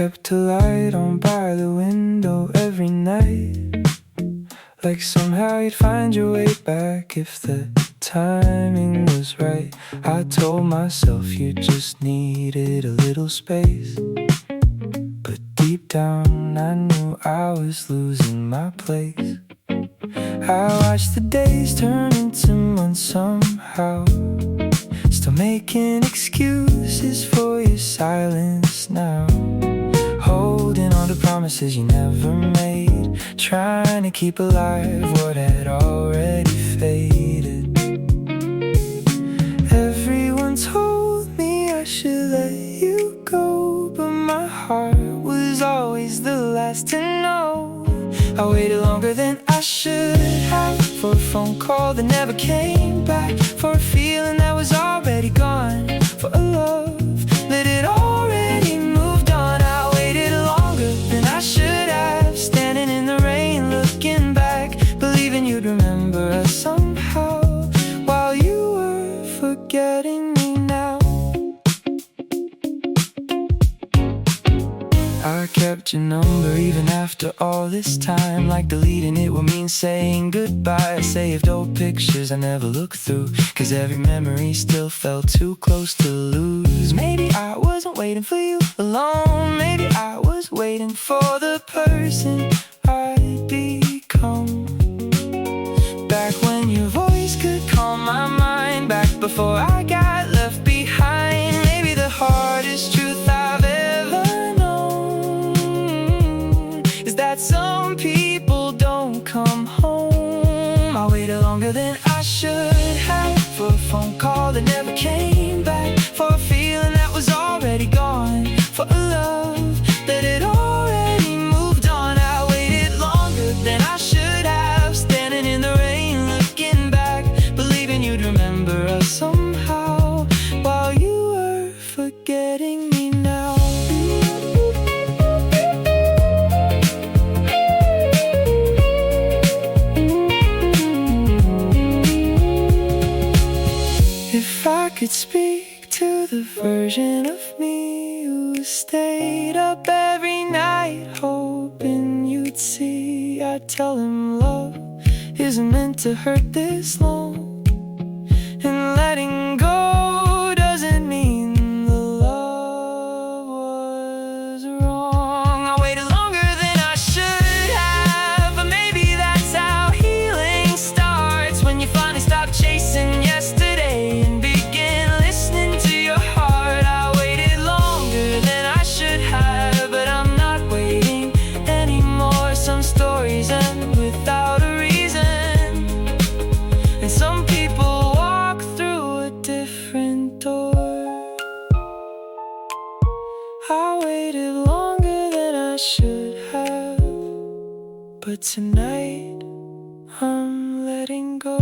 kept a light on by the window every night, like somehow you'd find your way back if the timing was right. I told myself you just needed a little space, but deep down I knew I was losing my place. I watched the days turn into months somehow, still making excuses for your silence now, holding on to promises you never made, trying to keep alive what had already faded. Everyone told me I should let you go, but my heart was always the last to know. I waited longer than I should have, for a phone call that never came back, for a feeling that was already gone, for a love that had already moved on. I waited longer than I should have, standing in the rain looking back, believing you'd remember us somehow, while you were forgetting me now. I kept your number even after all this time, like deleting it would mean saying goodbye. I saved old pictures I never looked through, cause every memory still felt too close to lose. Maybe I wasn't waiting for you alone, maybe I was waiting for the person I'd become, back when your voice could calm my mind, back before I got left behind. Maybe the hardest truth I've ever that some people don't come home. I waited longer than I should have, for a phone call that never came back, for a feeling that was already gone, for a love that had already moved on. I waited longer than I should have, standing in the rain looking back, believing you'd remember us somehow, while you were forgetting me now. If I could speak to the version of me who stayed up every night hoping you'd see, I'd tell him love isn't meant to hurt this long, and letting go doesn't mean the love was wrong. I waited longer than I should have, but maybe that's how healing starts, when you finally stop chasing yesterday and begin listening to your heart. I waited longer than I should have, but I'm not waiting anymore. Some stories end without a reason, and some people walk through a different door. I waited longer than I should have, but tonight I'm letting go.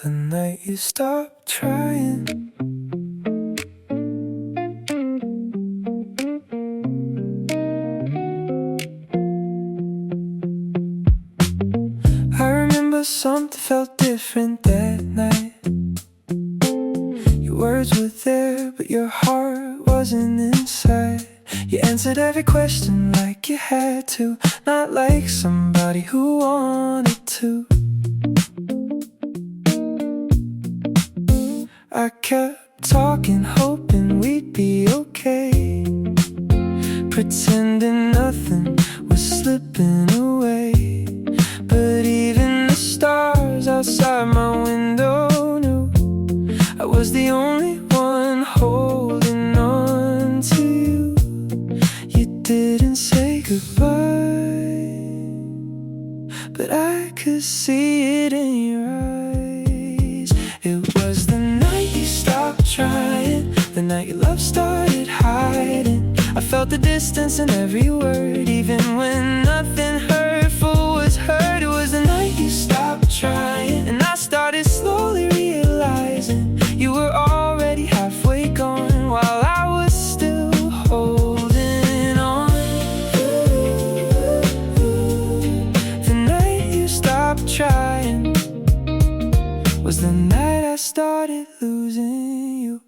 The night you stopped trying, I remember something felt different that night. Your words were there, but your heart wasn't inside. You answered every question like you had to, not like somebody who wanted to. I kept talking, hoping we'd be okay, pretending nothing was slipping away. But even the stars outside my window knew I was the only one holding on to you. You didn't say goodbye, but I could see it in your eyes. It was the night you stopped trying, the night your love started hiding. I felt the distance in every word, even when nothing hurtful was heard. It was the night you stopped trying, and I started slowly realizing you were already halfway gone, while I was still holding on. The night you stopped trying started losing you.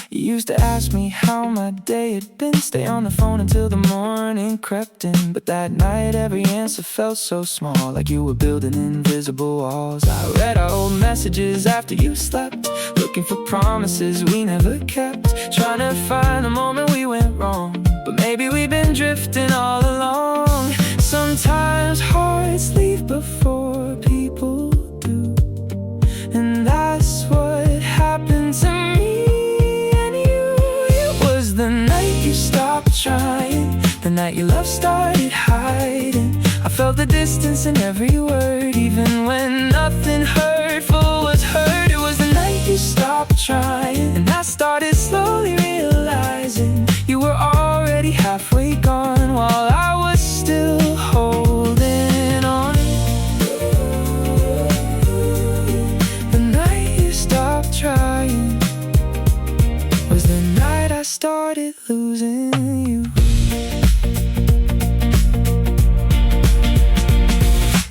You used to ask me how my day had been, stay on the phone until the morning crept in. But that night every answer felt so small, like you were building invisible walls. I read our old messages after you slept, looking for promises we never kept, trying to find the moment we went wrong. But maybe we've been drifting all along. Sometimes hearts leave before people do, and that's what happened to me and you. It was the night you stopped trying, the night your love started hiding. I felt the distance in every word, even when nothing hurtful was heard. It was the night you stopped trying, and I started slowly realizing you were already halfway gone, while I was still holding on. The night you stopped trying was the night I started losing you.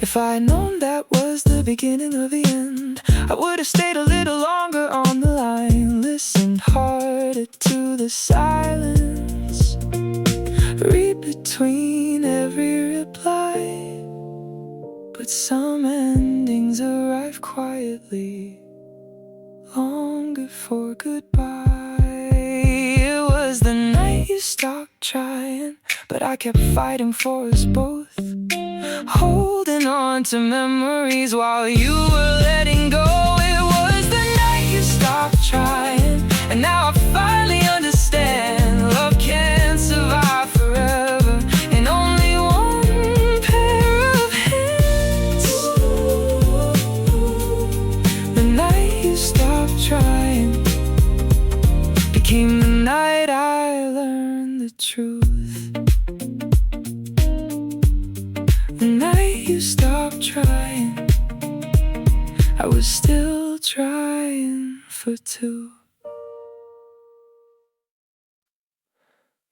If I had known that was the beginning of the end, I would have stayed a little longer on the line, listened harder to the silence, read between every reply. But some endings arrive quietly, long before goodbye. It was the night you stopped trying, but I kept fighting for us both, holding on to memories while you were letting go. It was the night you stopped trying, and now I finally understand love can't survive forever in only one pair of hands. The night you stopped trying became the night I learned the truth. The night you stopped trying, I was still trying for two.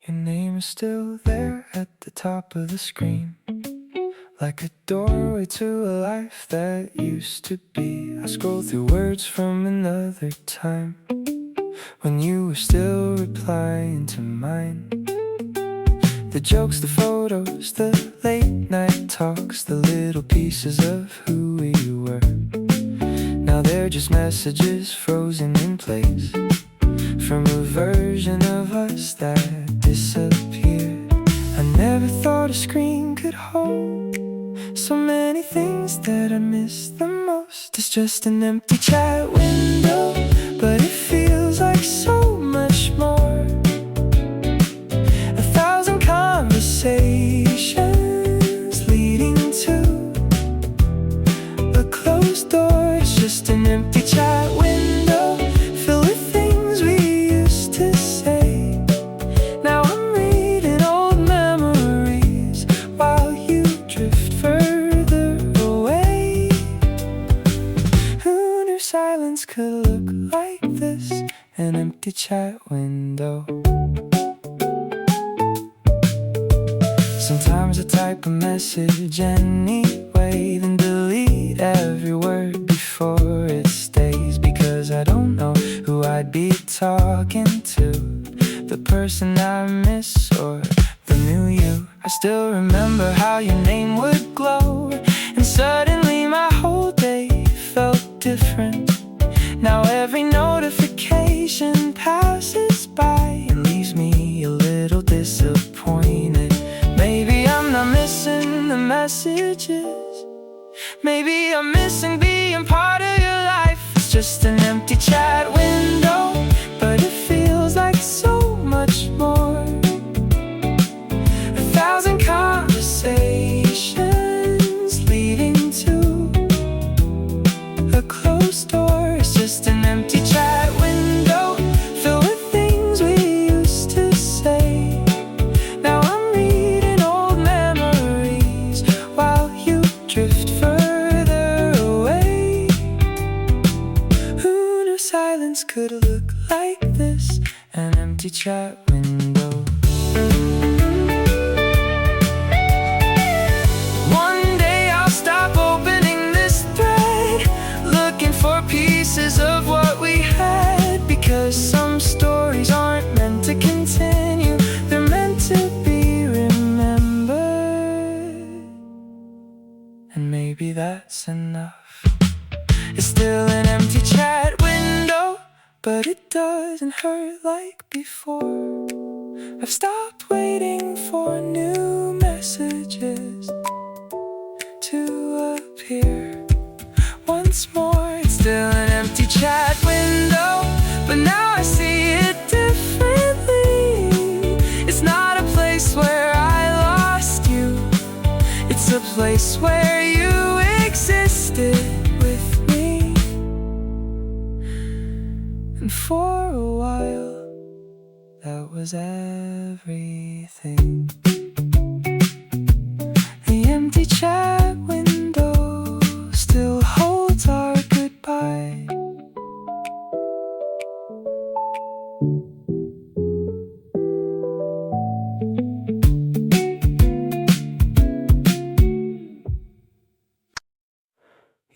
Your name is still there at the top of the screen, like a doorway to a life that used to be. I scroll through words from another time, when you were still replying to mine. The jokes, the photos, the late night talks, the little pieces of who we were. Now they're just messages frozen in place from a version of us that disappeared. I never thought a screen could hold so many things that I miss the most. It's just an empty chat window, but it feels like so much more. Conversations leading to a closed door. It's just an empty chat window filled with things we used to say. Now I'm reading old memories while you drift further away. Who knew silence could look like this? An empty chat window. Sometimes I type a message anyway, then delete every word before it stays, because I don't know who I'd be talking to, the person I miss or the new you. I still remember how your name would glow, and suddenly my whole day felt different. Now every notification passes by and leaves me a little disappointed. Maybe I'm not missing the messages, maybe I'm missing being part of your life. It's just an empty chat window, but it feels like so much more. 1,000 conversations leading to a closed door. It's just an empty chat window filled with things we used to say. Now I'm reading old memories while you drift further away. Who knew silence could look like this? An empty chat window. One day I'll stop opening this thread, looking for doesn't hurt like before. I've stopped waiting for new messages to appear once more. It's still an empty chat window, but now I see it differently. It's not a place where I lost you, it's a place where you existed with me. And for a while, that was everything. The empty chat window still holds our goodbye.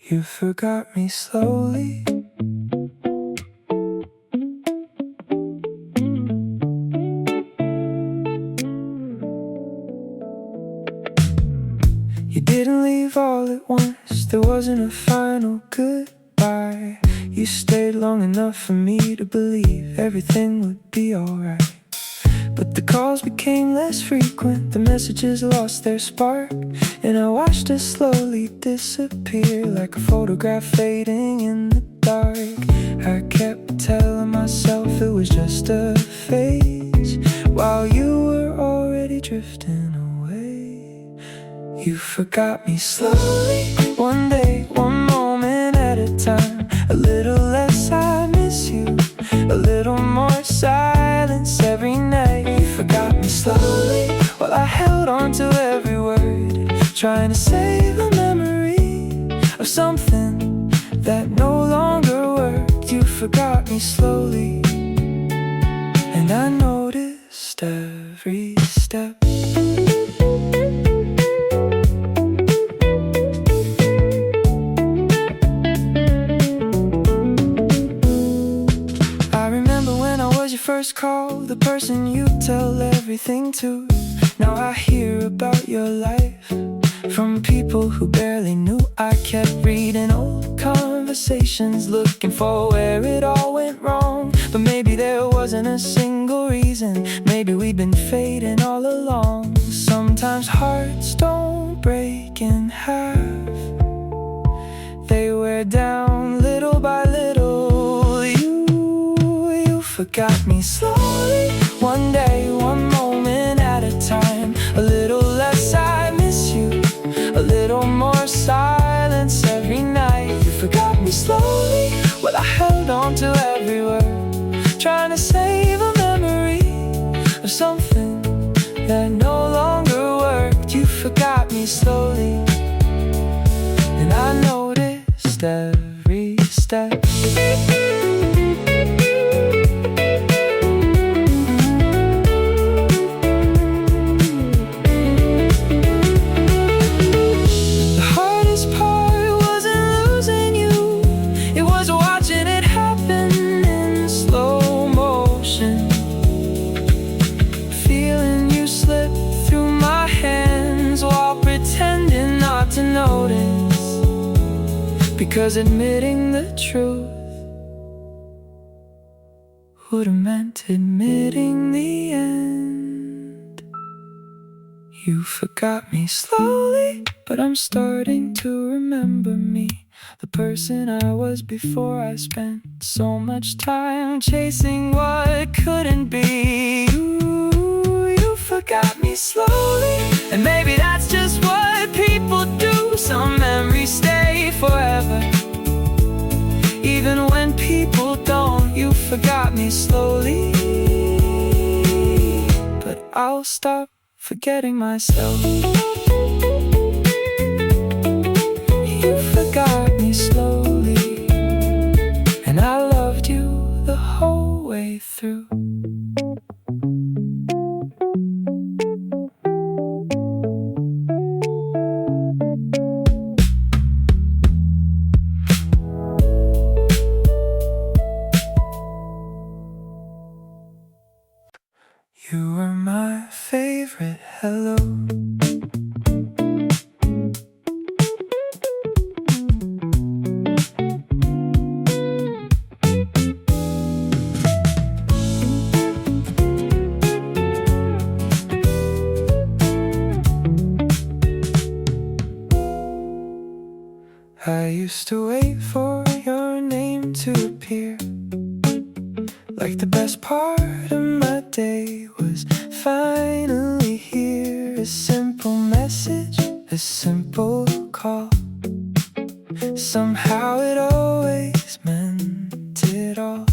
You forgot me slowly. You didn't leave all at once, there wasn't a final goodbye. You stayed long enough for me to believe everything would be alright. But the calls became less frequent, the messages lost their spark, and I watched us slowly disappear like a photograph fading in the dark. I kept telling myself it was just a phase, while you were already drifting away. You forgot me slowly, one day, one moment at a time. A little less I miss you, a little more silence every night. You forgot me slowly, while I held on to every word, trying to save a memory of something that no longer worked. You forgot me slowly, and I noticed every step. First call, the person you tell everything to. Now I hear about your life from people who barely knew. I kept reading old conversations, looking for where it all went wrong. But maybe there wasn't a single reason, maybe we'd been fading all along. Sometimes hearts don't break in half, they wear down little by little. Forgot me slowly, one day, one moment at a time. A little less I miss you, a little more silence every night. You forgot me slowly, well I held on to every word, trying to save a memory of something that no longer worked. You forgot me slowly, and I noticed every step. Because admitting the truth would have meant admitting the end. You forgot me slowly, but I'm starting to remember me, the person I was before I spent so much time chasing what couldn't be. You forgot me slowly, and maybe that's just what people do. Some memories stay forever, even when people don't. You forgot me slowly, but I'll stop forgetting myself. You forgot me slowly, and I loved you the whole way through. You were my favorite hello. used to wait for your name to appear, like the best part of my day was finally here. A simple message, a simple call, somehow it always meant it all.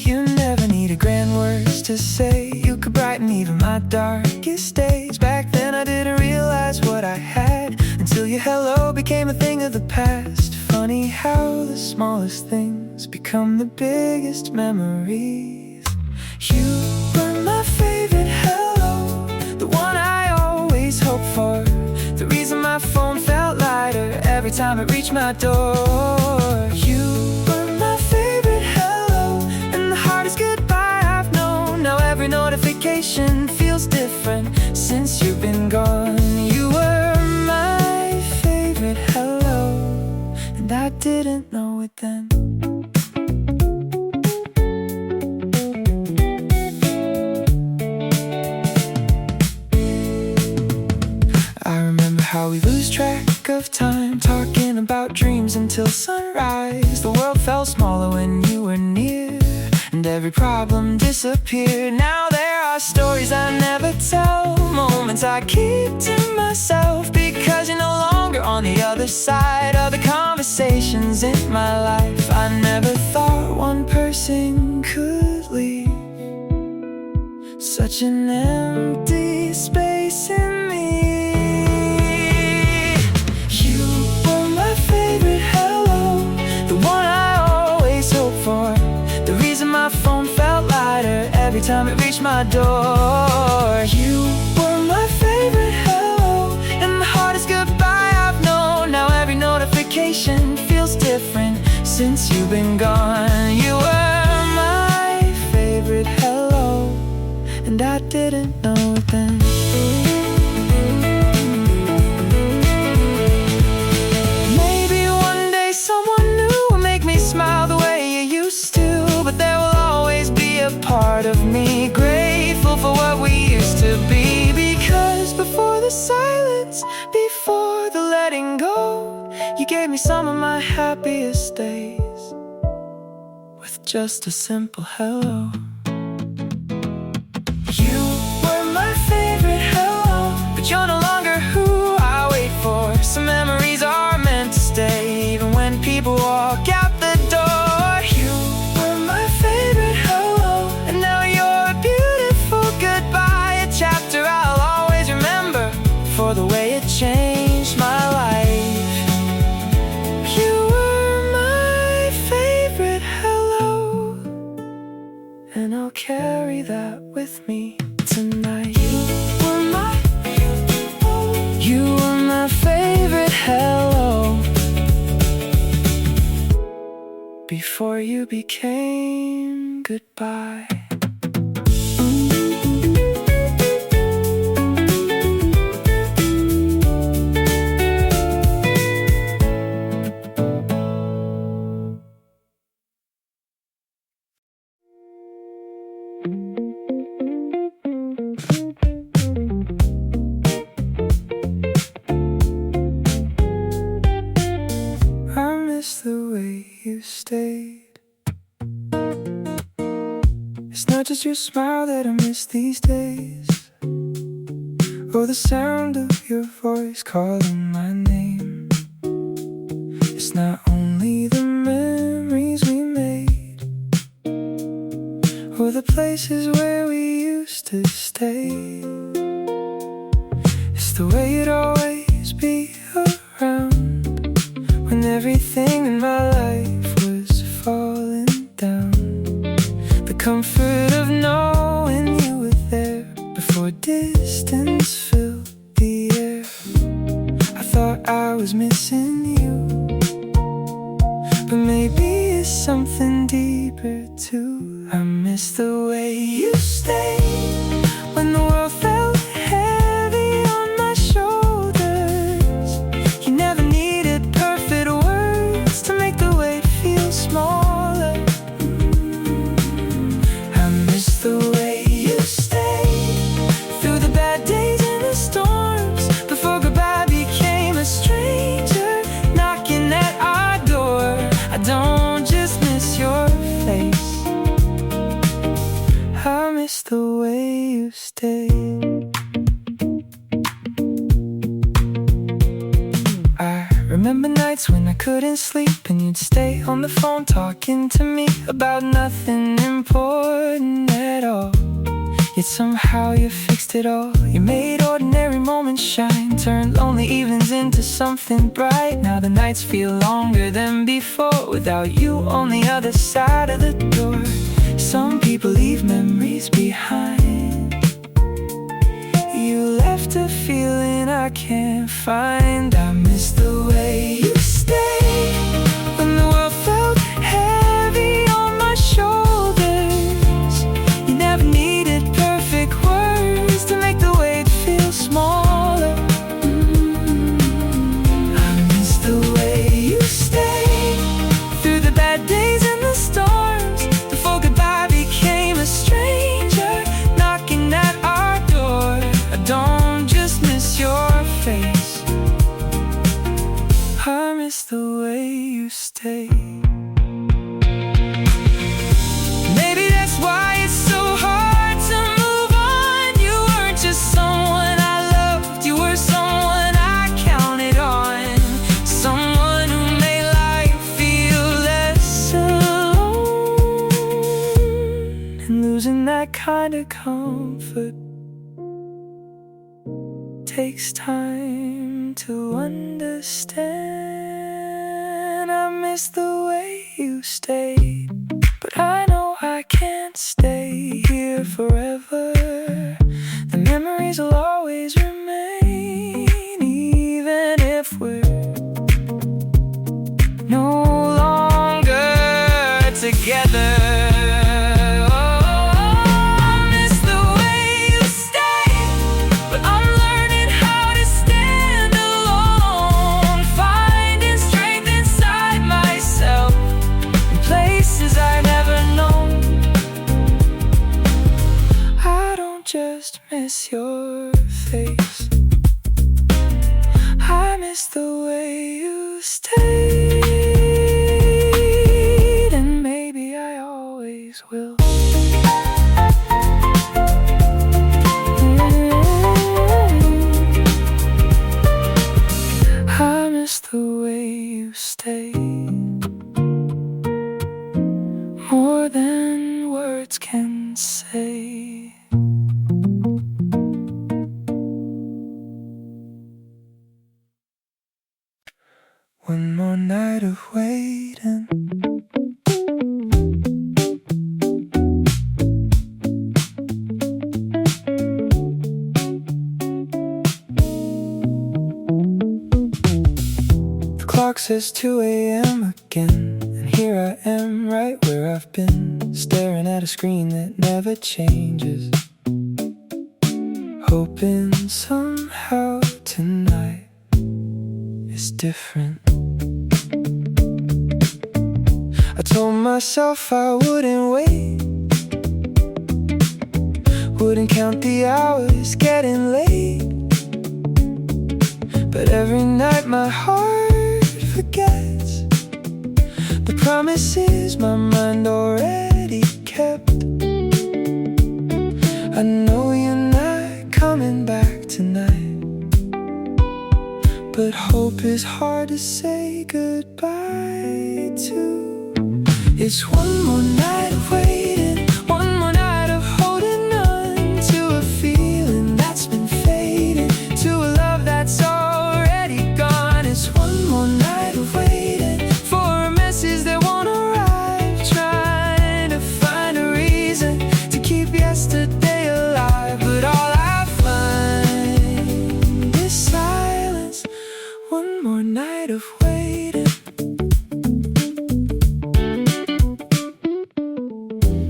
You never needed grand words to say, you could brighten even my darkest days. Back then I didn't realize what I had, until your hello became a thing of the past. Funny how the smallest things become the biggest memories. You were my favorite hello, the one I always hoped for, the reason my phone felt lighter every time it reached my door. You were my favorite hello, and the hardest goodbye I've known. Now every notification feels different since you've been gone. You were my favorite hello, and I didn't know it then. I remember how we lose track of time, talking about dreams until sunrise. The world felt smaller when you were near, and every problem disappeared. Now there are stories I never tell, moments I keep to myself, because you're no longer on the other side of the conversations in my life. I never thought one person could leave such an empty space in me. You were my favorite hello, the one I always hoped for, the reason my phone felt lighter every time it reached my door. You were my favorite hello, and the hardest goodbye I've known. Now every notification feels different since you've been gone. You were my favorite hello, and I didn't know it then. Maybe one day someone new will make me smile the way you used to, but there will always be a part of me grateful for what we used to be. Because before the silence, before the letting go, you gave me some of my happiest days with just a simple hello. You were my favorite hello, but you're no longer who I wait for. Some memories are meant to stay, even when people walk out the door. You were my favorite hello, and now you're a beautiful goodbye, a chapter I'll always remember for the way it changed my life. You were my favorite hello, and I'll carry that with me tonight. You were my favorite hello, before you became goodbye. The way you stayed, it's not just your smile that I miss these days, or the sound of your voice calling my name. It's not only the memories we made, or the places where we used to stay. It's the way you'd always be around when everything in my life was falling down. The comfort of knowing you were there before distance filled the air. I thought I was missing you, but maybe it's something deeper too. I miss the way you stayed when the world felt heavy on my shoulders. You never needed perfect words to make the weight feel smaller. I miss the way you stayed through the bad days and the storms, before goodbye became a stranger knocking nights when I couldn't sleep, and you'd stay on the phone talking to me about nothing important at all. Yet somehow you fixed it all. You made ordinary moments shine, turned lonely evenings into something bright. Now the nights feel longer than before, without you on the other side of the door. Some people leave memories behind. You left a feeling I can't find. I miss the way you stayed when the world felt heavy on my shoulders. You never needed perfect words to make the weight feel smaller. I miss the way you stayed through the bad days and the storms. Before goodbye became a stranger knocking at our door. I don't just miss your face, I miss the way you stay. Maybe that's why it's so hard to move on. You weren't just someone I loved, you were someone I counted on. Someone who made life feel less alone. And losing that kind of comfort takes time to understand. I miss the way you stayed, but I know I can't stay here forever. The memories will always remain, even if we're no longer together. Just miss your face, I miss the way you stayed, and maybe I always will. I miss the way you stayed, more than words can say. One more night of waiting, the clock says 2 a.m. again, and here I am right where I've been, staring at a screen that never changes, hoping somehow tonight is different. I told myself I wouldn't wait, wouldn't count the hours getting late, but every night my heart forgets the promises my mind already kept. I know you're not coming back tonight, but hope is hard to say goodbye to. It's one more night of waiting, one more night of holding on to a feeling that's been fading, to a love that's already gone. It's one more night of waiting for a message that won't arrive, trying to find a reason to keep yesterday alive, but all I find is silence. One more night of waiting.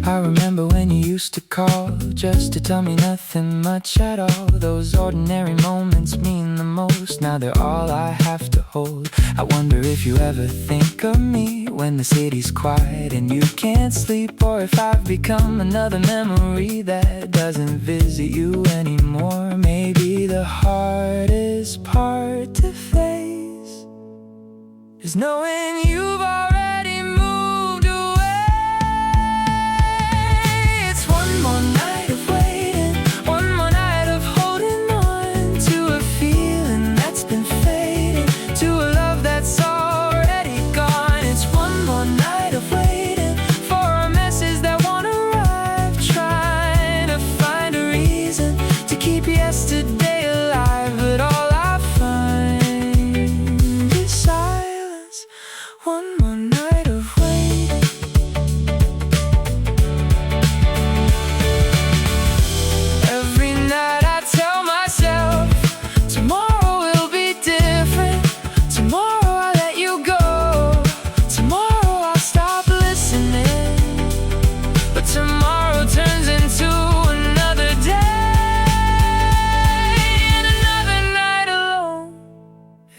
I remember when you used to call just to tell me nothing much at all. Those ordinary moments mean the most. Now they're all I have to hold. I wonder if you ever think of me when the city's quiet and you can't sleep, or if I've become another memory that doesn't visit you anymore. Maybe the hardest part to face is knowing you've already moved away. It's one more night of waiting, one more night of holding on to a feeling that's been fading, to a love that's all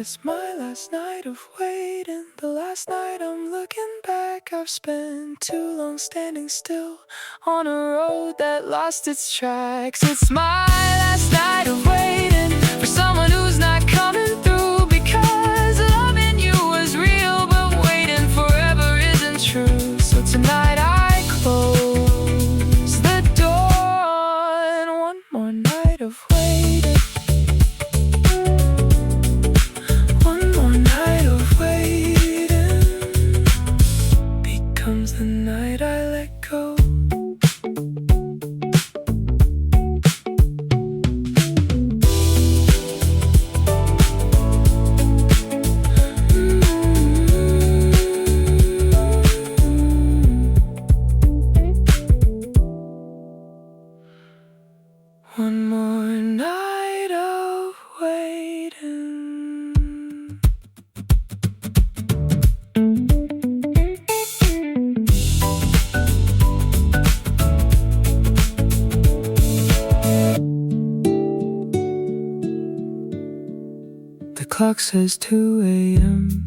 it's my last night of waiting, the last night I'm looking back. I've spent too long standing still on a road that lost its tracks. It's my last night of waiting for someone who's not coming through, because loving you was real, but waiting forever isn't true. So tonight I close the door, and one more night of waiting. One more night of waiting becomes the night I let go. One more night of waiting. The clock says 2 a.m.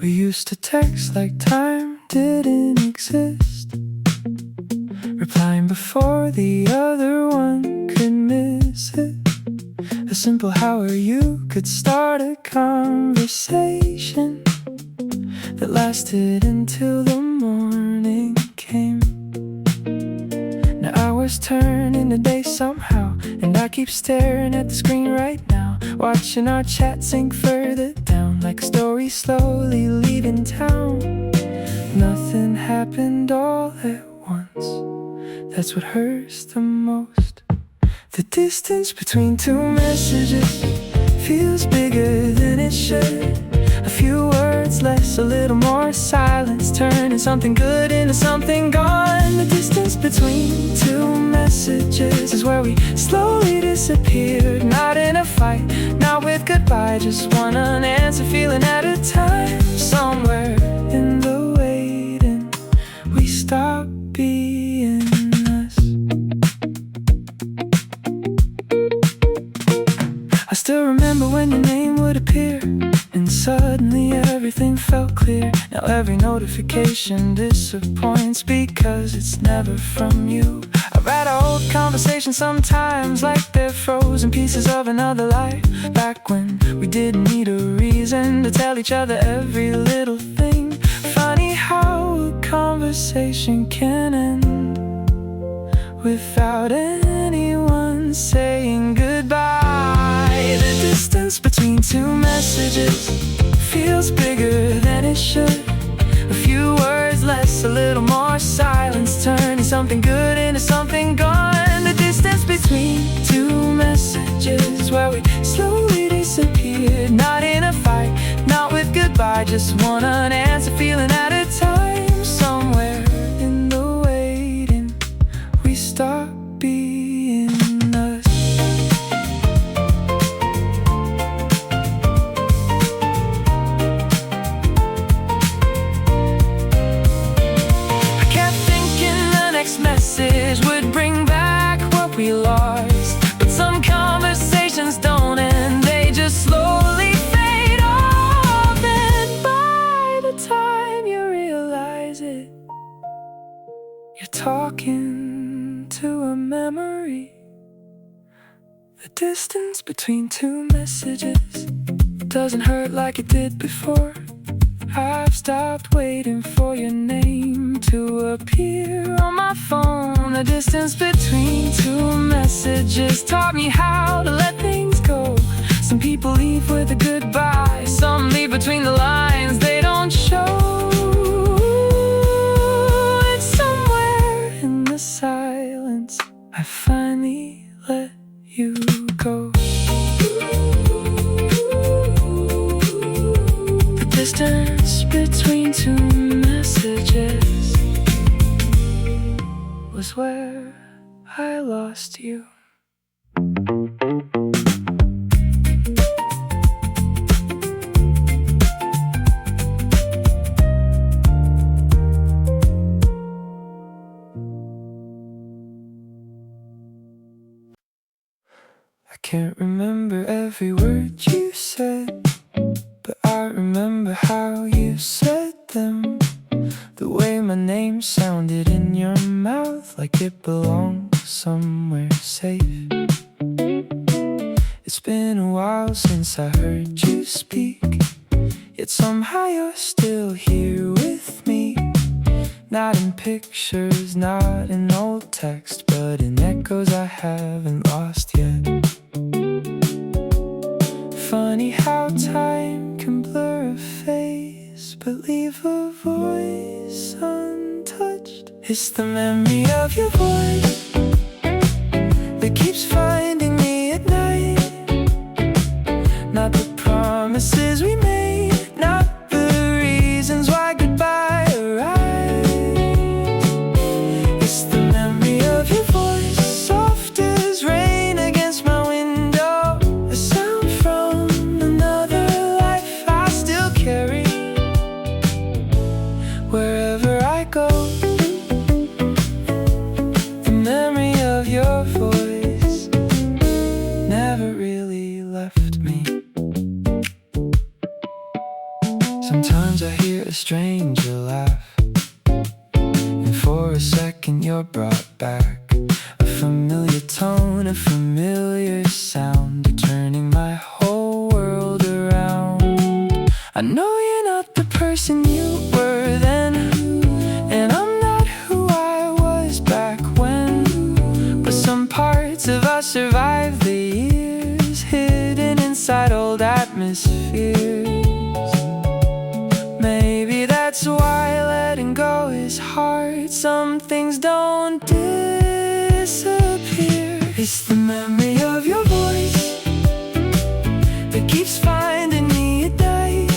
We used to text like time didn't exist, replying before the other one could miss it. A simple "how are you" could start a conversation that lasted until the morning came. Now hours turn into days somehow, and I keep staring at the screen right now, watching our chat sink further down, like a story slowly leaving town. Nothing happened all at once, that's what hurts the most. The distance between two messages feels bigger than it should. A few words less, a little more silence, turning something good into something gone. The distance between two messages is where we slowly disappeared. Not in a fight, not with goodbye, just one unanswered feeling at a time. Somewhere in the waiting, we stop being us. I still remember when your name would appear, and suddenly everything felt clear. Now every notification disappoints because it's never from you. I read our old conversations sometimes like they're frozen pieces of another life, back when we didn't need a reason to tell each other every little thing. Funny how a conversation can end without anyone saying goodbye. The distance between two messages feels bigger than it should. A few words less, a little more silence, turning something good into something gone. The distance between two messages where we slowly disappeared. Not in a fight, not with goodbye, just one unanswered feeling at a time. Somewhere in the waiting, we stop being us. I kept thinking the next message would bring back what we lost, but some conversations don't end, they just slowly fade off. And by the time you realize it, you're talking to a memory. The distance between two messages doesn't hurt like it did before. I've stopped waiting for your name to appear on my phone. The distance between two messages taught me how to let things go. Some people leave with a goodbye, some leave between the lines, they don't show. It's somewhere in the silence I finally let you go. The distance between two messages was where I lost you. I can't remember every word you said, but I remember how you said them. The way my name sounded in your mouth, like it belonged somewhere safe. It's been a while since I heard you speak, yet somehow you're still here with me. Not in pictures, not in old text, but in echoes I haven't lost yet. Funny how time can blur a face, but leave a voice untouched. It's the memory of your voice that keeps finding me at night. Not the promises we made, not the reasons why goodbye arrived. It's the memory of your voice, soft as rain against my window, a sound from another life I still carry wherever I go. The memory of your voice never really left me. Sometimes I hear a stranger laugh, and for a second you're brought back. A familiar tone, a familiar sound, turning my whole world around. I know you're not the person you were then, and I'm not who I was back when. But some parts of us survive the years, hidden inside old atmospheres. Maybe that's why letting go is hard. Some things don't disappear. It's the memory of your voice that keeps finding me at night.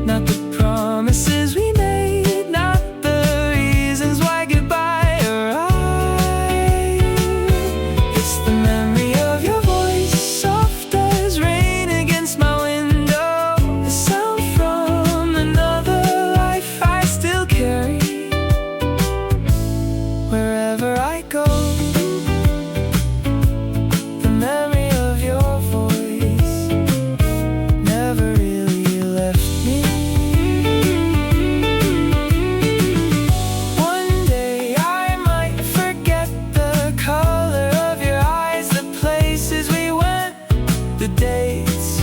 Not the promises we made, not the reasons why goodbye arrived. It's the memory of your voice, soft as rain against my window, a sound from another life I still carry wherever I go. The memory of your voice never really left me. One day I might forget the color of your eyes, the places we went, the dates,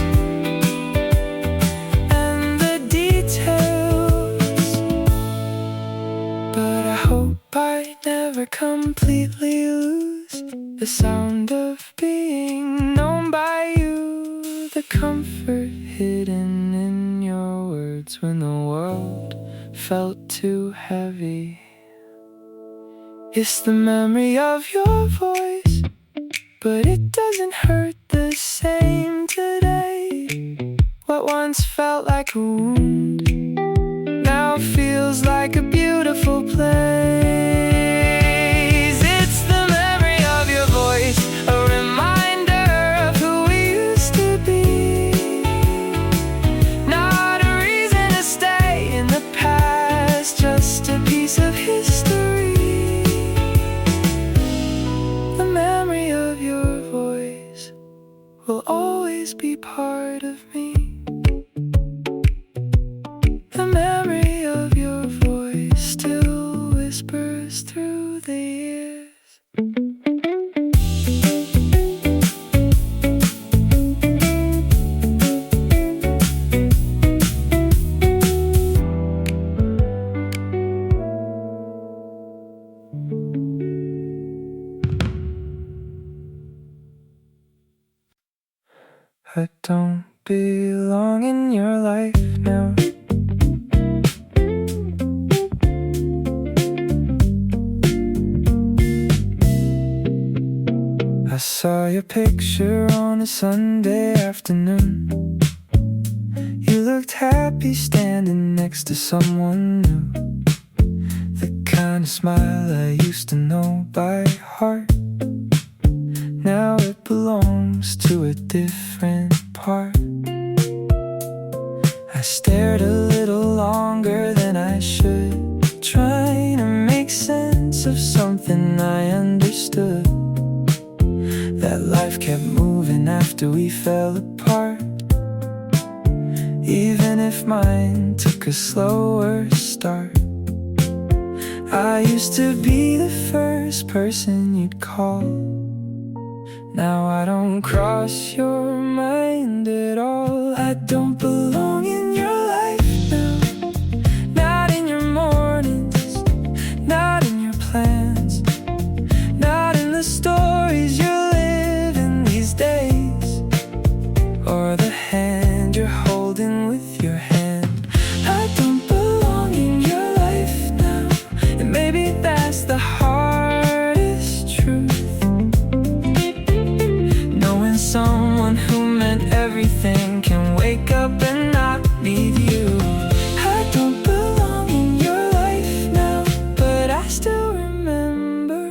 and the details. But I hope I never completely lose the sound of being known by you, the comfort hidden in your words when the world felt too heavy. It's the memory of your voice, but it doesn't hurt the same today. What once felt like a wound now feels like a beautiful place. It's the memory of your voice, a reminder of who we used to be. Not a reason to stay in the past, just a piece of history. The memory of your voice will always be part of me. The memory of your voice still whispers through the years. I don't belong in your life now. I saw your picture on a Sunday afternoon. You looked happy standing next to someone new. The kind of smile I used to know by heart. Now it belongs to a different part. I stared a little longer than I should, trying to make sense of something I understood. That life kept moving after we fell apart, even if mine took a slower start. I used to be the first person you'd call. Now I don't cross your mind at all. I don't belong in your life now. Not in your mornings, not in your plans, not in the stories you're living these days, or the hand you're holding with your hand. I don't belong in your life now, and maybe that's the hardest truth. Knowing someone who meant everything can wake up and not need you. I don't belong in your life now, but I still remember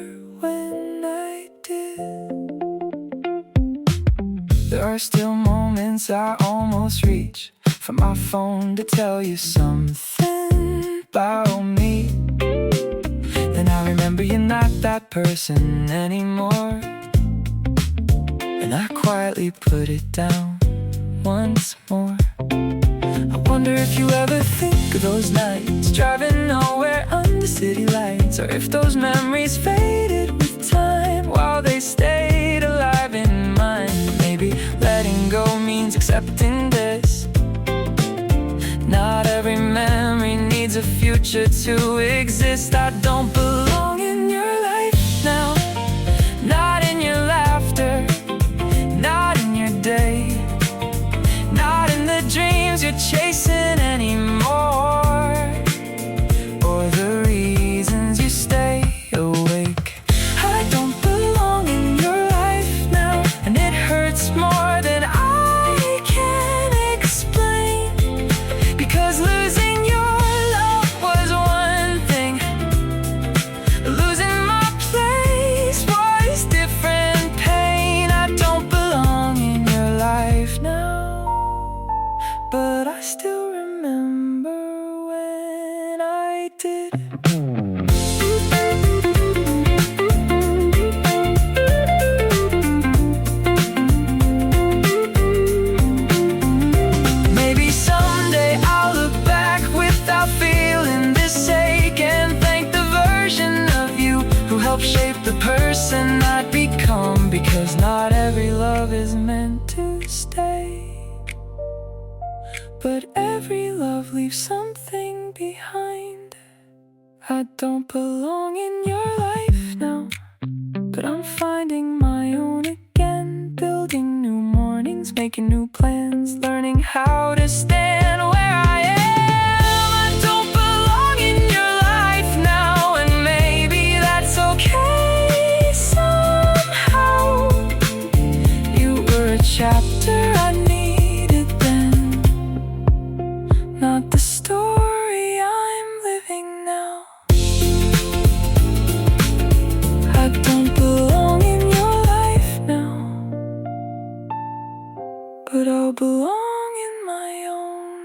when I did. There are still moments I almost reach for my phone to tell you something about me. Then I remember you're not that person anymore, and I quietly put it down once more. I wonder if you ever think of those nights driving nowhere under city lights, or if those memories faded with time while they stayed alive in mine. Maybe letting go means accepting this. Not every memory needs a future to exist. I don't belong in your life now, not in your laughter, not in your day, not in the dreams you're chasing anymore, or the reasons you stay awake. I don't belong in your life now, and it hurts more than I can explain, because losing your love was one thing, losing my place was different pain. I don't belong in your life now, but I still remember when I did. Maybe someday I'll look back without feeling this ache and thank the version of you who helped shape the person I'd become, because not every love is meant to stay, but every love leaves something behind. I don't belong in your life now, but I'm finding my own again, building new mornings, making new plans, learning how to stand where I am. I don't belong in your life now, and maybe that's okay somehow. You were a chapter I needed then, not the story I'm living now. I don't belong in your life now, but I'll belong in my own.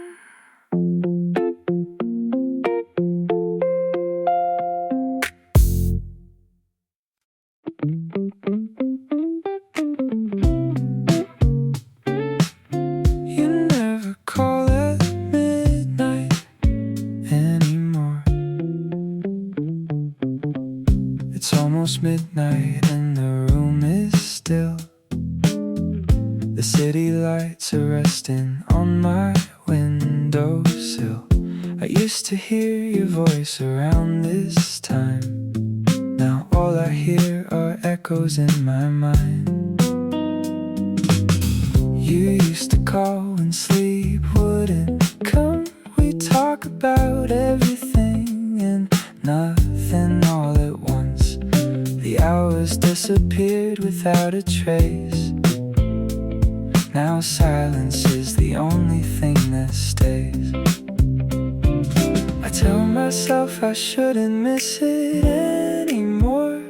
You never call at midnight anymore. It's almost midnight and the room is still. The city lights are resting on my windowsill. I used to hear your voice around this time. Now all I hear are echoes in my mind. You used to call when sleep wouldn't come. We talk about everything and nothing all at once. The hours disappeared without a trace. Now silence is the only thing that stays. I tell myself I shouldn't miss it anymore,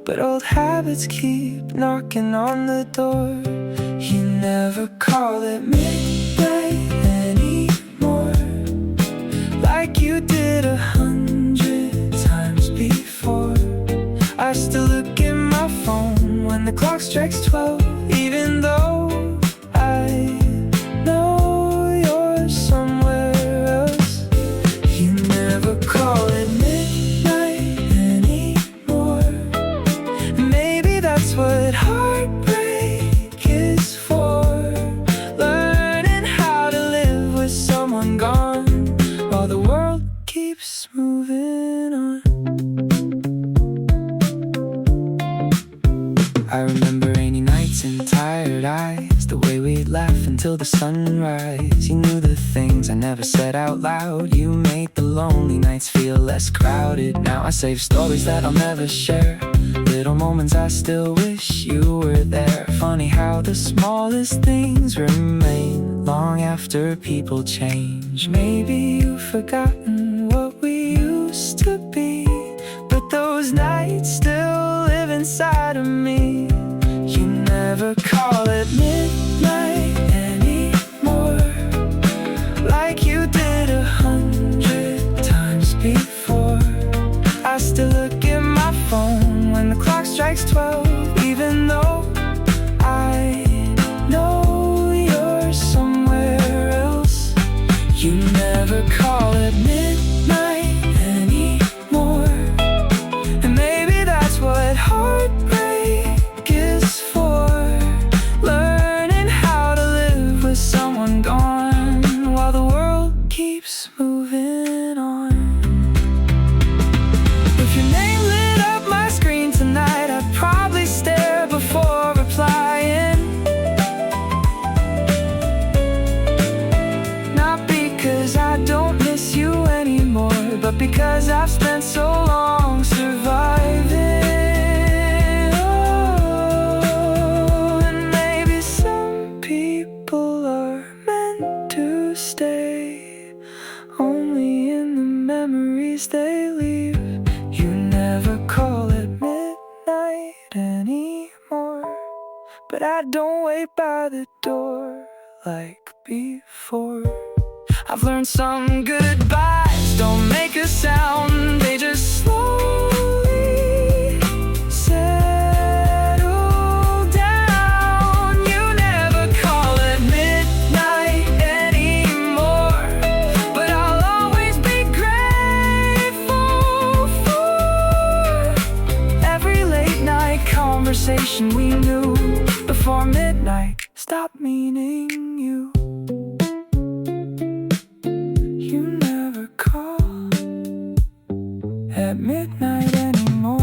but old habits keep knocking on the door. You never call it midnight anymore, like you did 100 times before. I still look at my phone when the clock strikes 12, even though I know you're somewhere else. You never call it midnight anymore. Maybe that's what heartbreak is for, learning how to live with someone gone while the world keeps moving on. I remember rainy nights and tired eyes, the way we'd laugh until the sunrise. You knew the things I never said out loud. You made the lonely nights feel less crowded. Now I save stories that I'll never share, little moments I still wish you were there. Funny how the smallest things remain long after people change. Maybe you've forgotten what we used to be, but those nights still live inside of me. You never call it midnight anymore, like you did 100 times before. I still look at my phone when the clock strikes 12, even though I know you're somewhere else. You never call it midnight anymore, and maybe that's what heartbreak is for, learning how to live with someone gone while the world keeps moving on. If your name lit up my screen tonight, I'd probably stare before replying. Not because I don't miss you anymore, but because I've spent so long surviving. Oh, and maybe some people are meant to stay only in the memories they leave. You never call it midnight anymore, but I don't wait by the door like before. I've learned some goodbyes don't make a sound, they just slowly settle down. You never call it midnight anymore, but I'll always be grateful for every late night conversation we knew before midnight stopped meaning you. You never call at midnight anymore.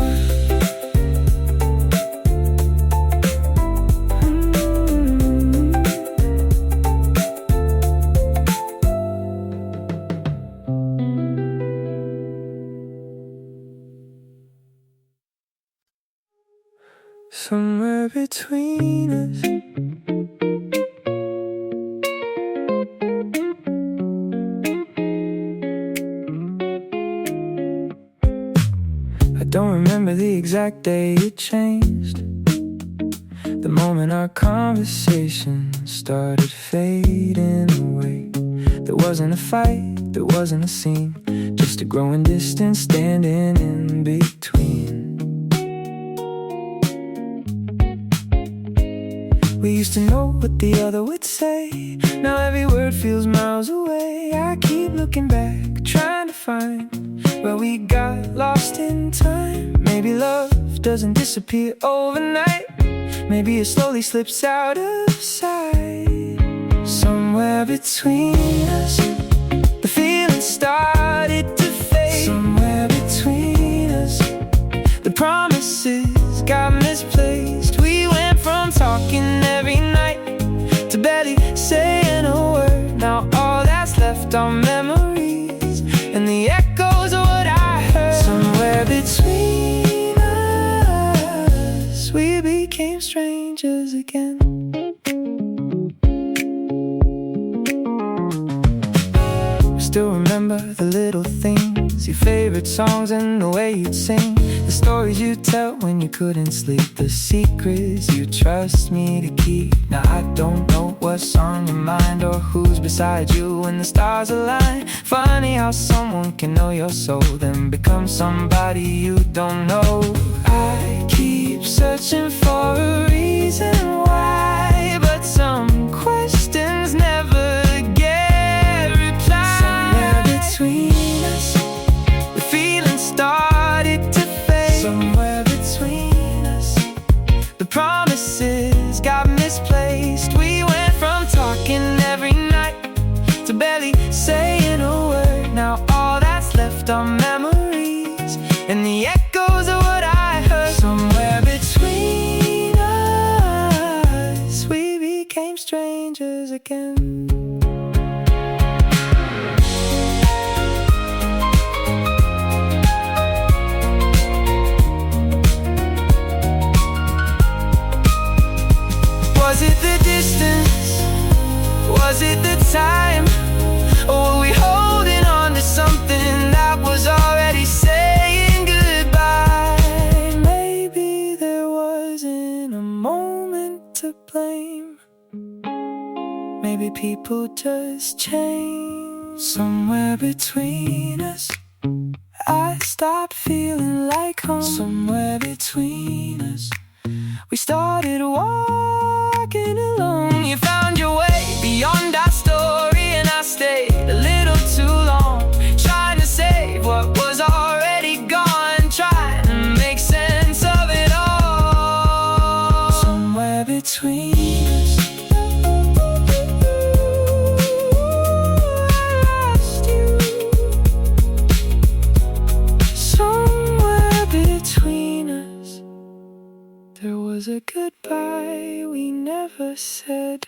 Somewhere between us, I don't remember the exact day it changed, the moment our conversation started fading away. There wasn't a fight, there wasn't a scene, just a growing distance standing in between. We used to know what the other would say, now every word feels miles away. I keep looking back, trying to find where we got lost in time. Maybe love doesn't disappear overnight, maybe it slowly slips out of sight. Somewhere between us, the feeling started to fade. Somewhere between us, the promises got misplaced. We went from talking every night to barely saying a word. Now all that's left are memories and the echoes of what I heard. Somewhere between us, we became strangers again. Still remember the little things favorite songs and the way you'd sing, the stories you'd tell when you couldn't sleep, the secrets you trust me to keep. Now I don't know what's on your mind or who's beside you when the stars align. Funny how someone can know your soul, then become somebody you don't know. I keep searching for a reason why, but some questions never get replied. Somewhere between us, the feeling started to fade. Somewhere between us, the promises got misplaced. We went from talking every night to barely saying a word. Now all that's left are memories and the echoes of what I heard. Somewhere between us, we became strangers again. Was it the distance? Was it the time? Or were we holding on to something that was already saying goodbye? Maybe there wasn't a moment to blame. Maybe people just change. Somewhere between us, I stopped feeling like home. Somewhere between us, we started walking alone. You found your way beyond our story, and I stayed a little too long, trying to save what was already gone, trying to make sense of it all. Somewhere between us, I lost you. Somewhere between us, there was a goodbye we never said.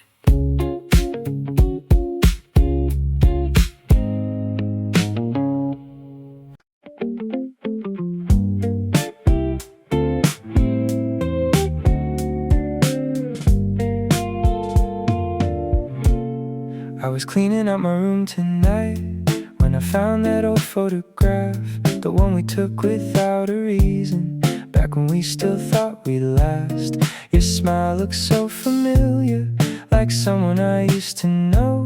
I was cleaning out my room tonight when I found that old photograph, the one we took without a reason, back when we still thought we'd last. Your smile looks so familiar, like someone I used to know,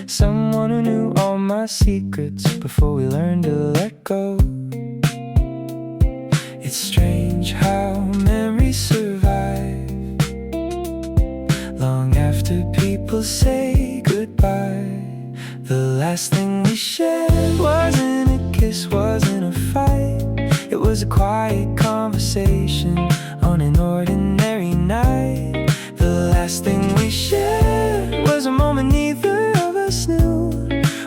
someone who knew all my secrets before we learned to let go. It's strange how memories survive long after people say goodbye. The last thing we shared wasn't a kiss, wasn't a fight. It was a quiet conversation on an ordinary night. The last thing we shared was a moment neither of us knew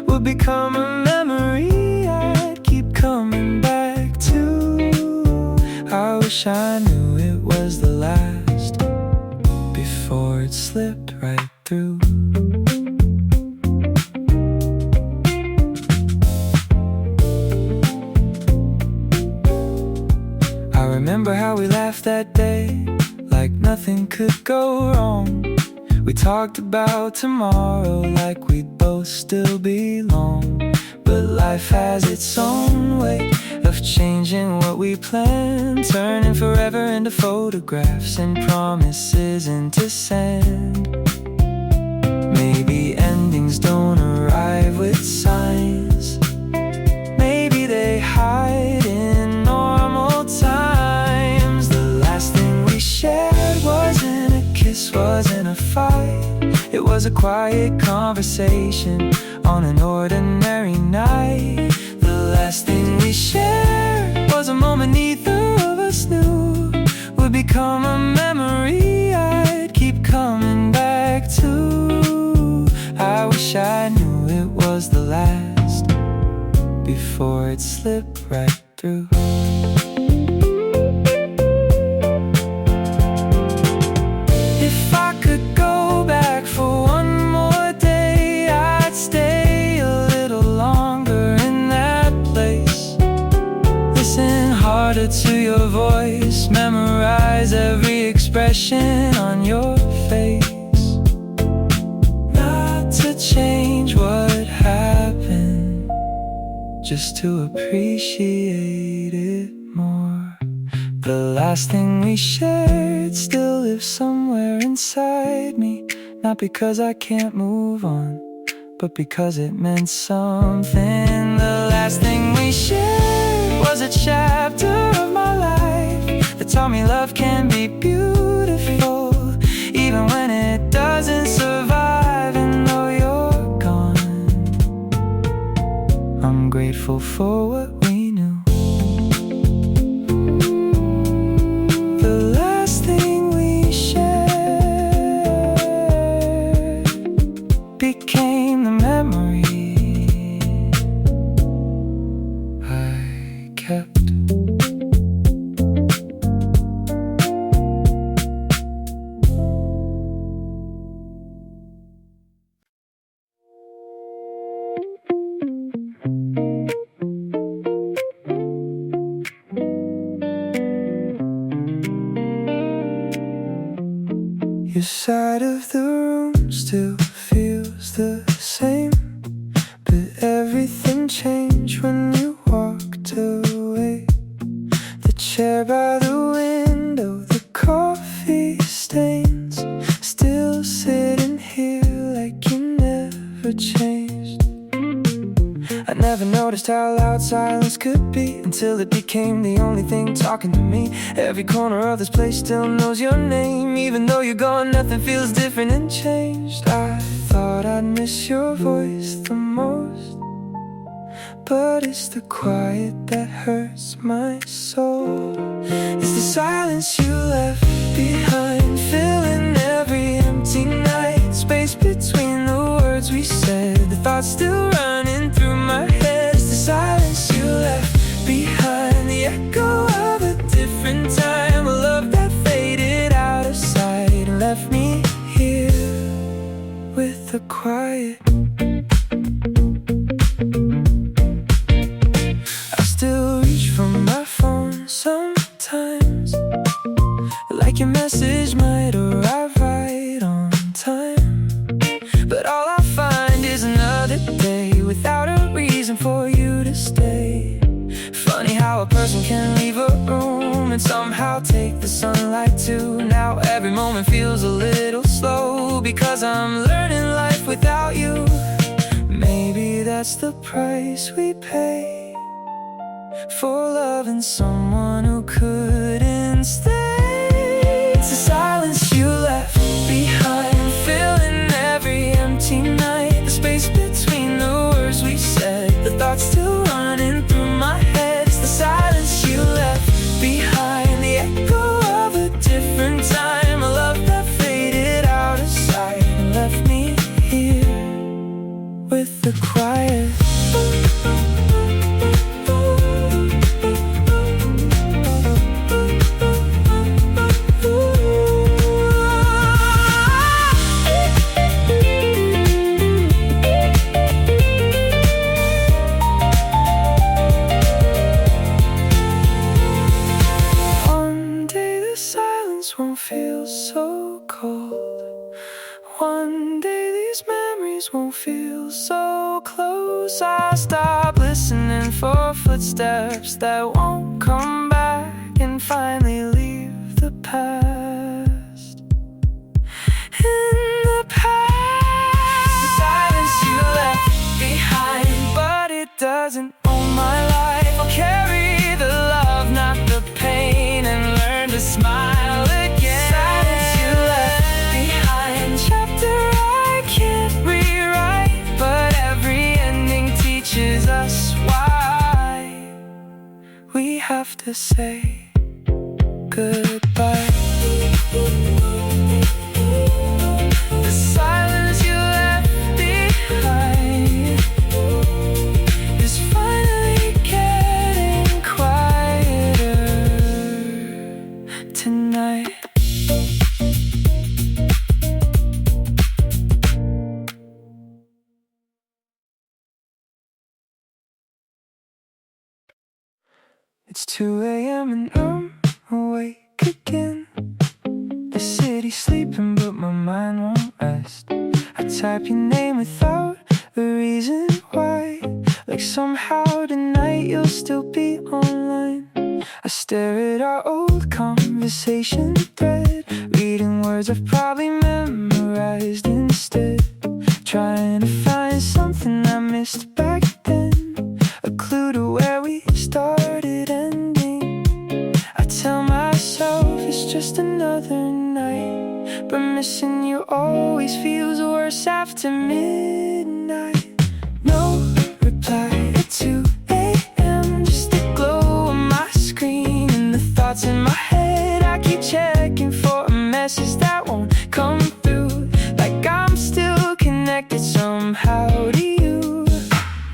would become a memory I'd keep coming back to. I wish I knew it was the last before it slipped right through. Remember how we laughed that day, like nothing could go wrong. We talked about tomorrow like we'd both still belong. But life has its own way of changing what we plan, turning forever into photographs and promises into sand. Maybe endings don't arrive with signs, maybe they hide in normal times. The last thing we shared wasn't a kiss, wasn't a fight. It was a quiet conversation on an ordinary night. The last thing we shared was a moment neither of us knew would become a memory I'd keep coming back to. I wish I knew it was the last before it slipped right through. If I could go back for one more day, I'd stay a little longer in that place. Listen harder to your voice, memorize every expression on your face. Not to change what happened, just to appreciate it more. The last thing we shared still lives somewhere inside me, not because I can't move on, but because it meant something. The last thing we shared was a chapter of my life that taught me love can be beautiful, even when it doesn't survive. And though you're gone, I'm grateful for what we knew. The last thing we shared became the memory I kept. Your side of the room still feels the same, but everything changed when you walked away. The chair by the window, the coffee stains, still sitting here like you never changed. I never noticed how loud silence could be until it became the only thing talking to me. Every corner of this place still knows your name. Even though you're gone, nothing feels different and changed. I thought I'd miss your voice the most, but it's the quiet that hurts my soul. It's the silence you left behind, filling every empty night. Space between the words we said, the thoughts still running through my head. It's the silence you left behind, the echo of a different time, a love that faded out of sight and left me here with the quiet. I still reach for my phone sometimes, like your message might arrive right on time, but all I find is another day without a reason for you to stay. Funny how a person can leave a room and somehow take the sunlight too. Now every moment feels a little slow because I'm learning life without you. Maybe that's the price we pay for loving someone who couldn't stay. It's the silence you left behind, filling every empty night. The space between the words we said, the thoughts still running through my head. It's the silence you left behind, the echo of a different time, a love that faded out of sight and left me here with the quiet. Won't feel so cold. One day these memories won't feel so close. I'll stop listening for footsteps that won't come back and finally leave the past in the past. The silence you left behind, but it doesn't own my life. I'll carry the love, not the pain, and learn to smile. We have to say goodbye. The silence you left behind is finally getting quieter tonight. It's 2 a.m. and I'm awake again. The city's sleeping but my mind won't rest. I type your name without a reason why, like somehow tonight you'll still be online. I stare at our old conversation thread, reading words I've probably memorized instead, trying to find something I missed back then, a clue to where we started ending. I tell myself it's just another night, but missing you always feels worse after midnight. No reply at 2 a.m., just the glow on my screen and the thoughts in my head. I keep checking for a message that won't come through, like I'm still connected somehow to you.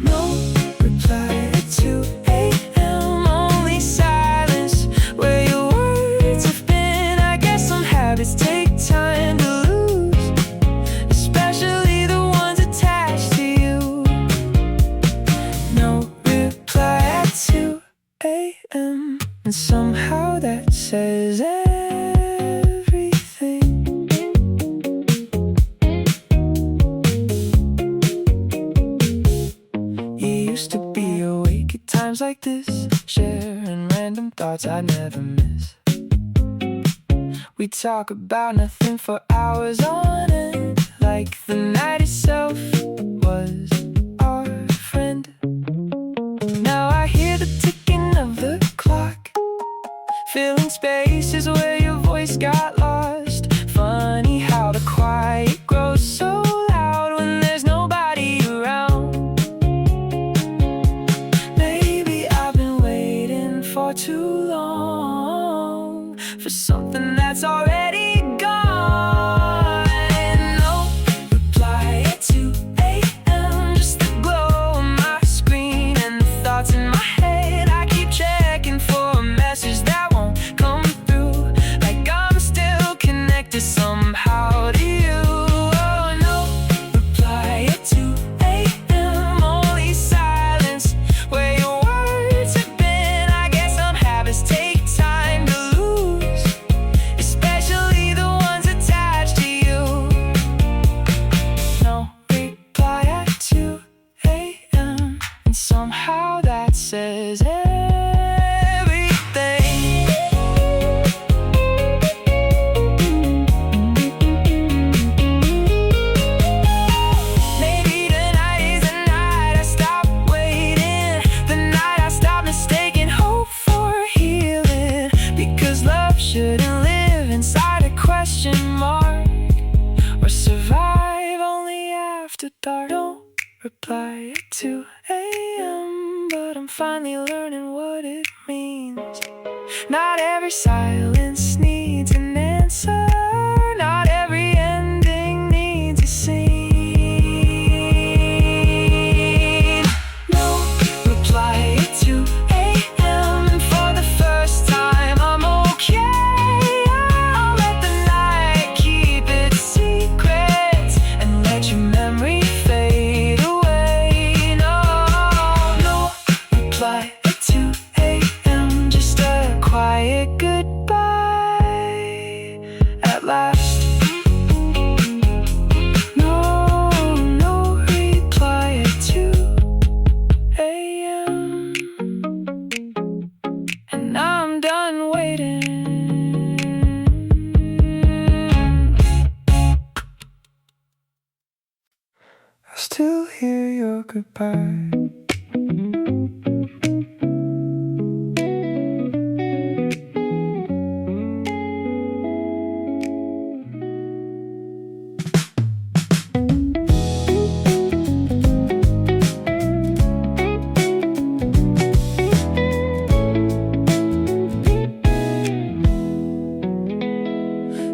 No reply at 2 a.m., only silence where your words have been. I guess some habits take time to lose, especially the ones attached to you. No reply at 2 a.m., and somehow that says everything. You used to be awake at times like this, sharing random thoughts I never miss. We talk about nothing for hours on end, like the night itself was our friend. Now I hear the ticking of the clock, filling spaces where your voice got lost. Funny how the quiet grows so loud when there's nobody around. Maybe I've been waiting for too long for something that's already gone. No reply at 2 a.m., just the glow on my screen and the thoughts in my head. I keep checking for a message that won't come through, like I'm still connected somehow to you. Oh, no reply at 2 a.m., only silence where your words have been. I guess some habits take time to lose, especially the ones attached to you. No reply at 2 a.m., and somehow that says everything. Maybe tonight is the night I stop waiting, the night I stop mistaking hope for healing, because love shouldn't live inside a question mark or survive only after dark. Don't reply at 2 a.m., but I'm finally learning what it means. Not every silence needs an answer, not every ending needs a scene. No reply at 2 a.m., and for the first time I'm okay. I'll let the night keep its secrets and let your memory fade away. No reply at 2 a.m., just a quiet goodbye at last. No reply at 2 a.m., and I'm done waiting. I still hear your goodbye.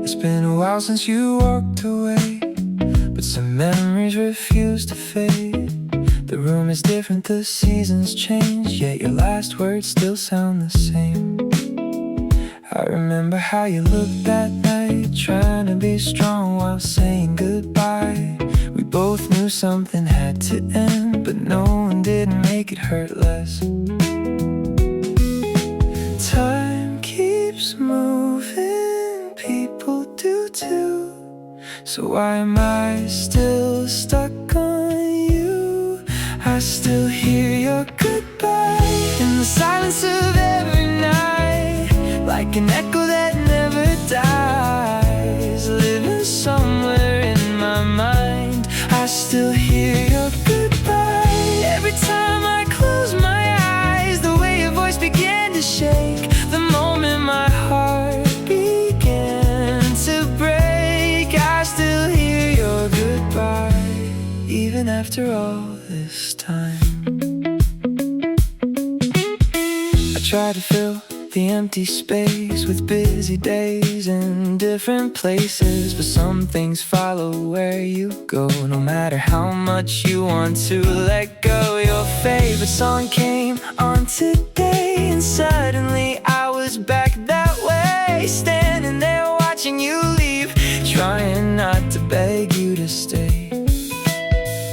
It's been a while since you walked away, but some memories refuse to fade. The room is different, the seasons change, yet your last words still sound the same. I remember how you looked that night, trying to be strong while saying goodbye. We both knew something had to end, but no one didn't make it hurt less. Time keeps moving, people do too. So why am I still stuck on you? I still hear an echo that never dies, living somewhere in my mind. I still hear your goodbye every time I close my eyes. The way your voice began to shake the moment my heart began to break. I still hear your goodbye even after all this time. I try to fill the empty space with busy days in different places, but some things follow where you go, no matter how much you want to let go. Your favorite song came on today, and suddenly I was back that way, standing there watching you leave, trying not to beg you to stay.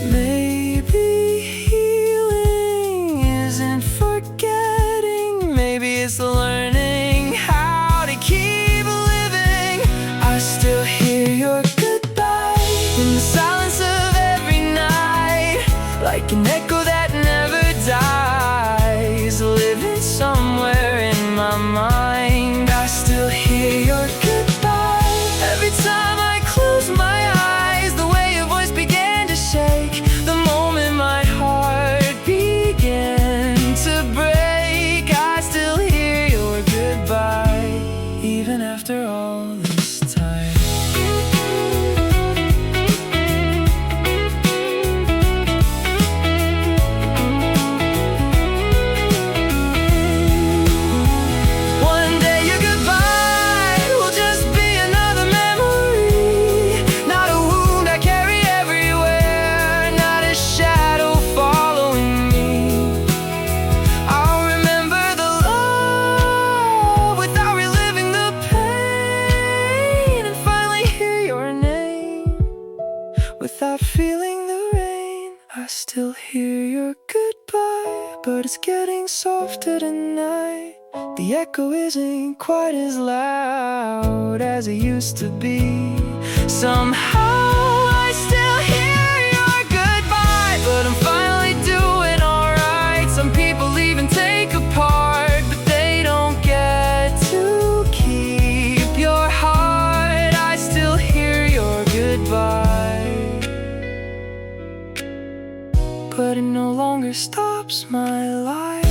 Maybe healing isn't forgetting, maybe it's learning how to keep living. I still hear your goodbye in the silence of every night, like an echo that never dies, living somewhere in my mind. I still hear your goodbye every time I close my eyes. The way your voice began to shake the moment my heart began to break. I still hear your goodbye even after all this time. One day your goodbye will just be another memory, not a wound I carry everywhere, not a shadow following me. I'll remember the love without reliving the pain, and finally hear your name without feeling the rain. I still hear your goodbye, but it's getting softer tonight. The echo isn't quite as loud as it used to be. Somehow I still hear your goodbye, but I'm finally doing alright. Some people even take apart, but they don't get to keep your heart. I still hear your goodbye, but it no longer stops my life.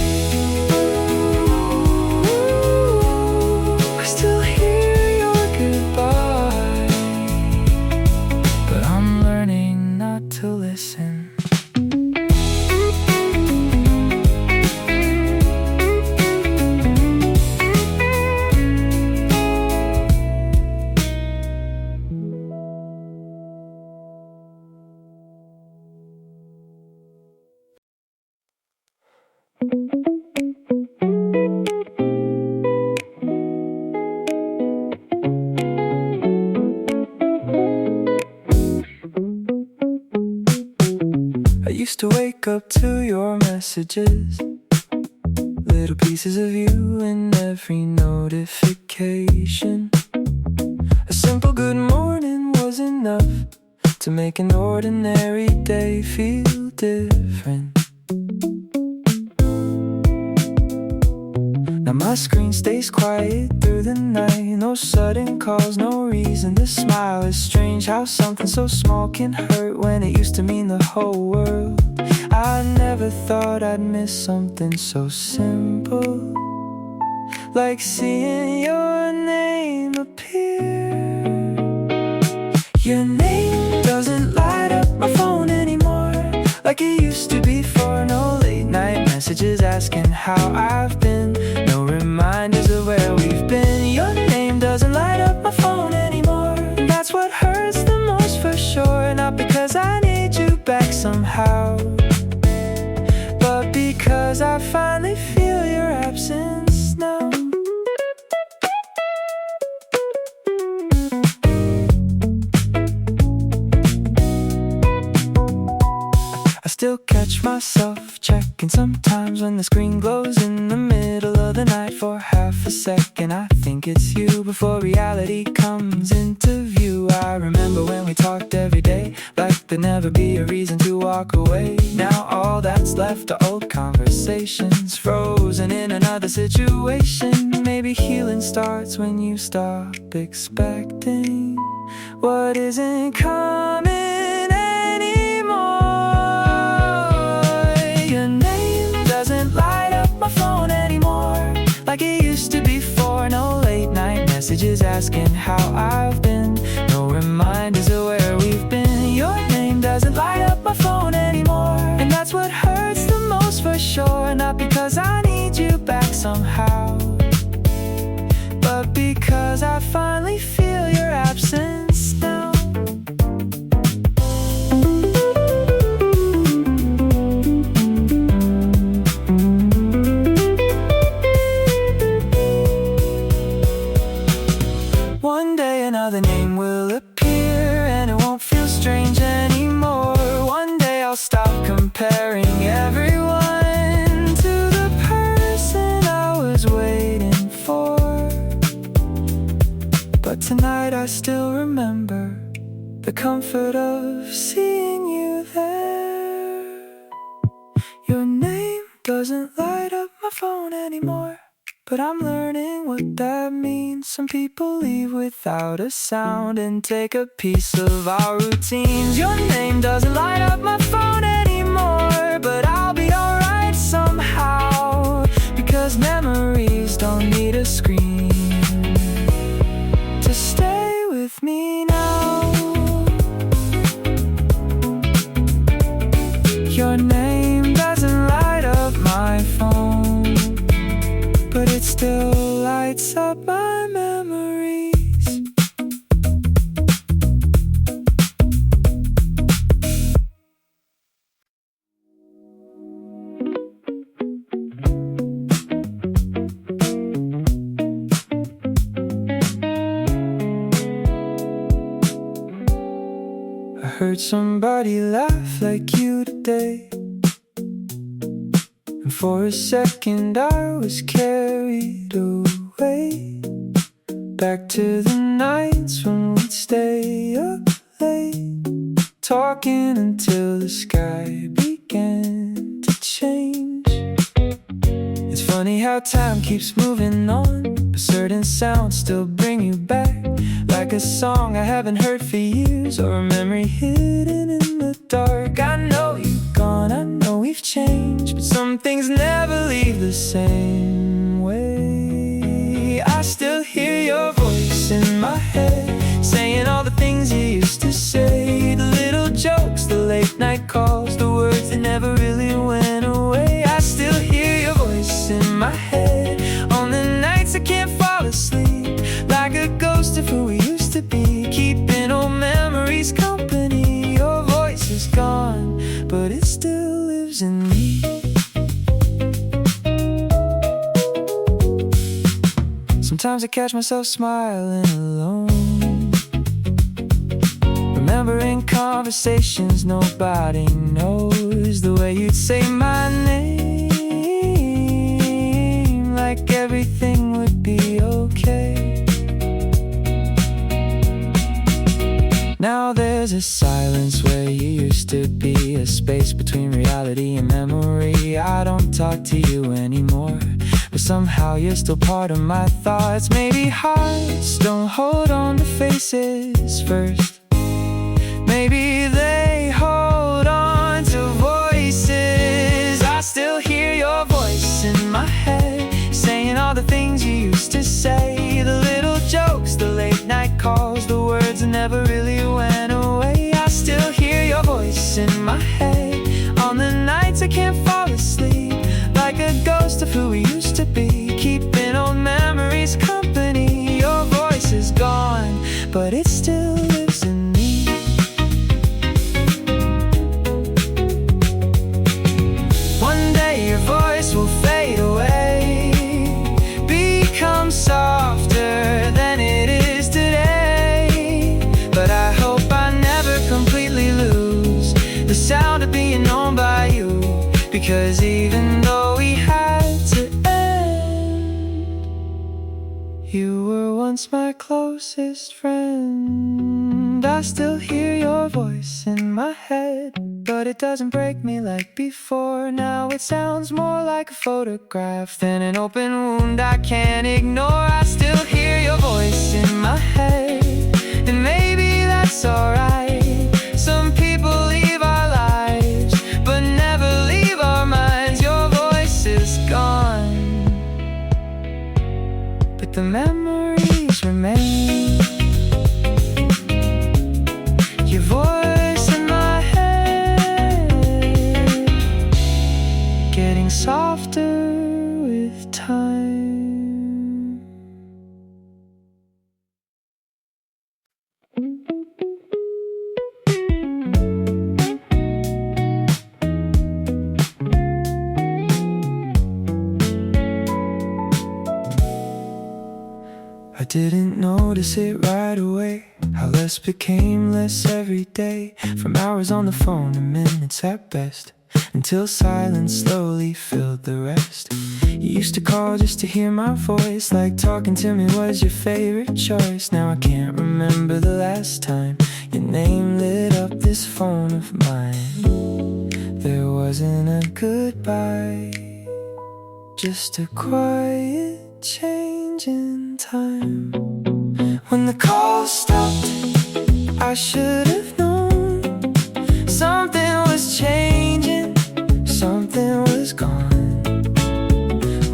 I still hear your goodbye, but I'm learning not to listen. I used to wake up to your messages, little pieces of you in every notification. A simple good morning was enough to make an ordinary day feel different. Now my screen stays quiet through the night, no sudden calls, no reason to smile. It's strange how something so small can hurt when it used to mean the whole world. I never thought I'd miss something so simple, like seeing your name appear. Your name doesn't light up my phone anymore like it used to before. No late night messages asking how I've been, no reminders of where we've been. Your name doesn't light up my phone anymore, and that's what hurts the most for sure. Not because I need you back somehow, but because I finally feel your absence now. I still catch myself checking sometimes when the screen glows in the middle of the night for half a second. I think it's you before reality comes into view. I remember when we talked every day, like there'd never be a reason to walk away. Now all that's left are old conversations, frozen in another situation. Maybe healing starts when you stop expecting what isn't coming anymore. Your name doesn't light up my phone anymore like it used to before. No late night messages asking how I've been, no reminders of where we've been. Your name doesn't light up my phone anymore, and that's what hurts the most for sure. Not because I need you back somehow, but because I finally feel your absence now. One day another name will appear and it won't feel strange anymore. One day I'll stop comparing everyone to the person I was waiting for. But tonight I still remember the comfort of seeing you there. Your name doesn't light up my phone anymore, but I'm learning what that means. Some people leave without a sound and take a piece of our routines. Your name doesn't light up my phone anymore, but I'll be alright somehow, because memories don't need a screen to stay with me now. Your name doesn't light up my phone, but it still lights up my memories. I heard somebody laugh like you today, and for a second I was carried away, back to the nights when we'd stay up late, talking until the sky began to change. It's funny how time keeps moving on, but certain sounds still bring you back, like a song I haven't heard for years, or a memory hidden in the dark. I know you've gone, I know we've changed, but some things never leave the same way. I still hear your voice in my head, saying all the things you used to say, the little jokes, the late night calls, the words that never really went away. I still hear your voice in my head on the nights I can't fall asleep, like a ghost of who we used to be, keeping old memories company. Your voice is gone, but it still lives in me. Sometimes I catch myself smiling alone, remembering conversations nobody knows, the way you'd say my name, like everything would be okay. Now there's a silence where you used to be, a space between reality and memory. I don't talk to you anymore, but somehow you're still part of my thoughts. Maybe hearts don't hold on to faces first, maybe they hold on to voices. I still hear your voice in my head, saying all the things you used to say, the little jokes, the late night calls, the words that never really went away. I still hear your voice in my head on the nights I can't fall asleep, like a ghost of who we used to be, keeping old memories company. Your voice is gone, but it still lives in me. One day your voice will fade away, become softer than it is today, but I hope I never completely lose the sound of being known by you, because even though we had to end, you were once my closest friend. I still hear your voice in my head, but it doesn't break me like before. Now it sounds more like a photograph than an open wound I can't ignore. I still hear your voice in my head, and maybe that's alright. Some people leave our lives, but never leave our minds. Your voice is gone, but the memories remain. Your voice in my head, getting softer with time. I didn't notice it right away, how less became less every day. From hours on the phone to minutes at best, until silence slowly filled the rest. You used to call just to hear my voice, like talking to me was your favorite choice. Now I can't remember the last time your name lit up this phone of mine. There wasn't a goodbye, just a quiet change in time. When the call stopped, I should have known something was changing, something was gone.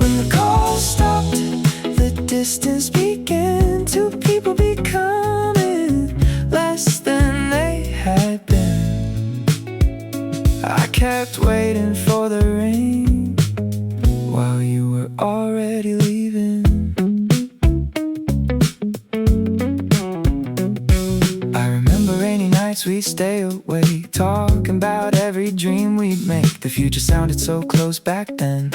When the call stopped, the distance began, two people becoming less than they had been. I kept waiting for the rain while you were already leaving. I remember rainy nights we'd stay awake, talking about every dream we'd make. The future sounded so close back then,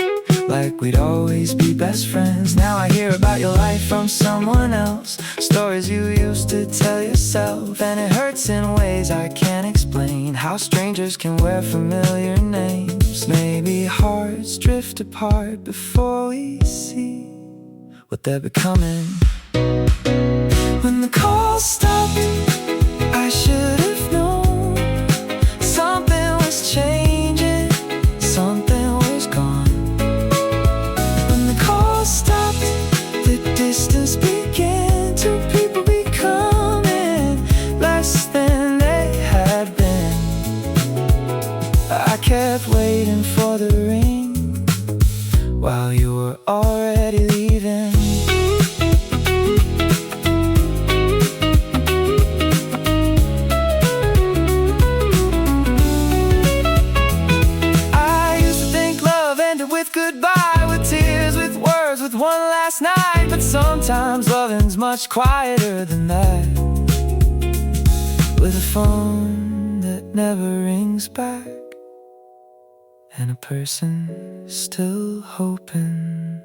like we'd always be best friends. Now I hear about your life from someone else, stories you used to tell yourself, and it hurts in ways I can't explain, how strangers can wear familiar names. Maybe hearts drift apart before we see what they're becoming. When the call stopped, I should have known something was changing, something was gone. When the call stopped, the distance began, two people becoming less than they had been. I kept waiting for the ring while you were already leaving. Goodbye, with tears, with words, with one last night. But sometimes loving's much quieter than that, with a phone that never rings back, and a person still hoping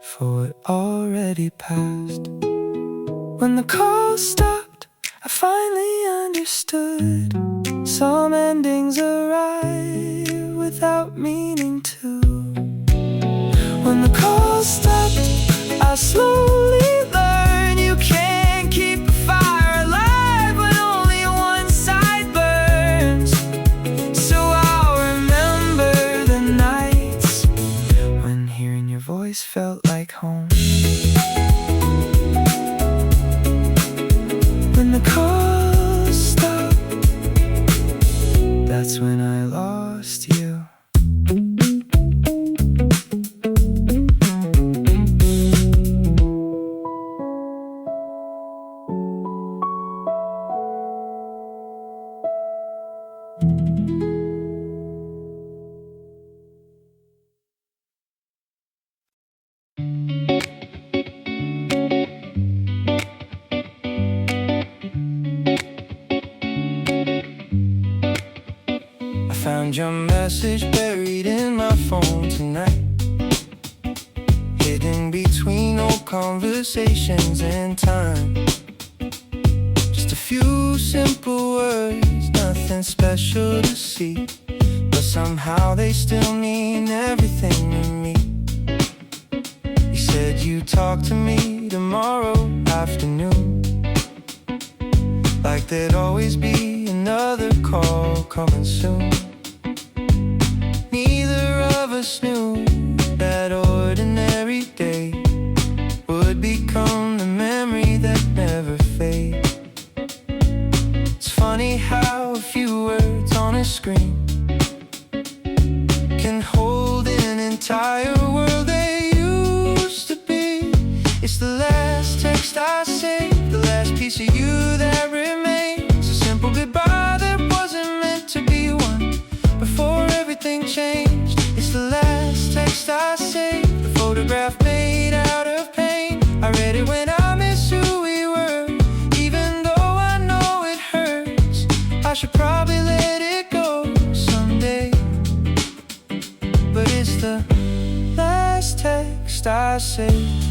for what already passed. When the call stopped, I finally understood some endings arrive without meaning to. When the call stopped, I slowly learned you can't keep a fire alive when only one side burns. So I'll remember the nights when hearing your voice felt like home. When the call stopped, that's when I lost you. Found your message buried in my phone tonight, hidden between old conversations and time. Just a few simple words, nothing special to see, but somehow they still mean everything to me. You said you'd talk to me tomorrow afternoon, like there'd always be another call end soon. Neither of us knew that ordinary day would become the memory that never fades. It's funny how a few words on a screen can hold an entire world they used to be. It's the last text I saved, the last piece of you that remains. A simple goodbye that wasn't meant to be one before everything changed. It's the last text I saved, the photograph made out of pain. I read it when I miss who we were, even though I know it hurts. I should probably let it go someday, but it's the last text I saved.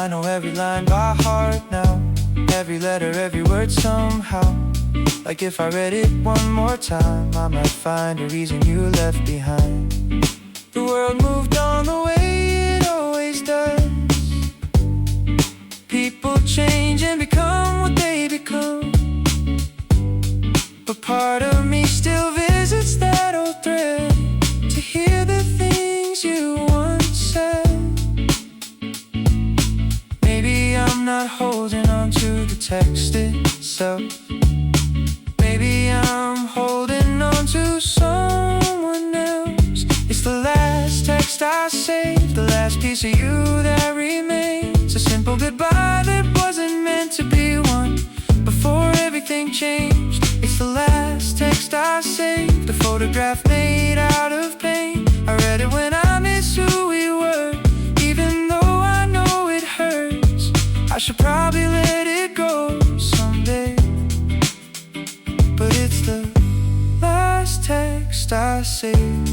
I know every line by heart now, every letter, every word somehow. Like if I read it one more time, I might find a reason you left behind. The world moved on the way it always does. People change and become what they become, but part of me still visits that old thread to hear the things you once said. Maybe I'm not holding on to the text itself. Maybe I'm holding on to someone else. It's the last text I saved, the last piece of you that remains. A simple goodbye that wasn't meant to be one before everything changed. It's the last text I saved, the photograph made out of pain. I read it when I miss who we were, even though I know it hurts. I should probably let it go someday, but it's the last text I saved.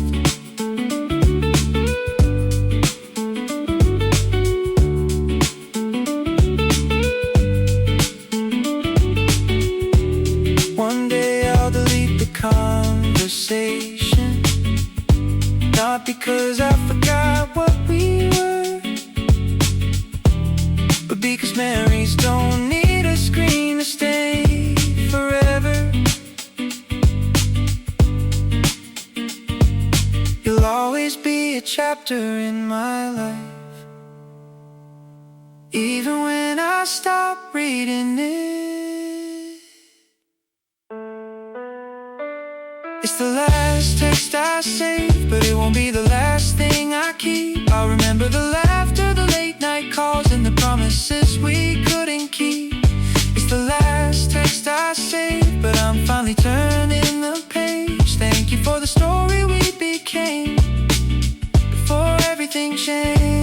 One day I'll delete the conversation, not because I forgot what we were, but because memories don't need a screen to stay forever. You'll always be a chapter in my life, even when I stop reading it. It's the last text I save, but it won't be the last thing I keep. I'll remember the laughter, the late night calls, and the promises we couldn't keep. It's the last text I saved, but I'm finally turning the page. Thank you for the story we became before everything changed.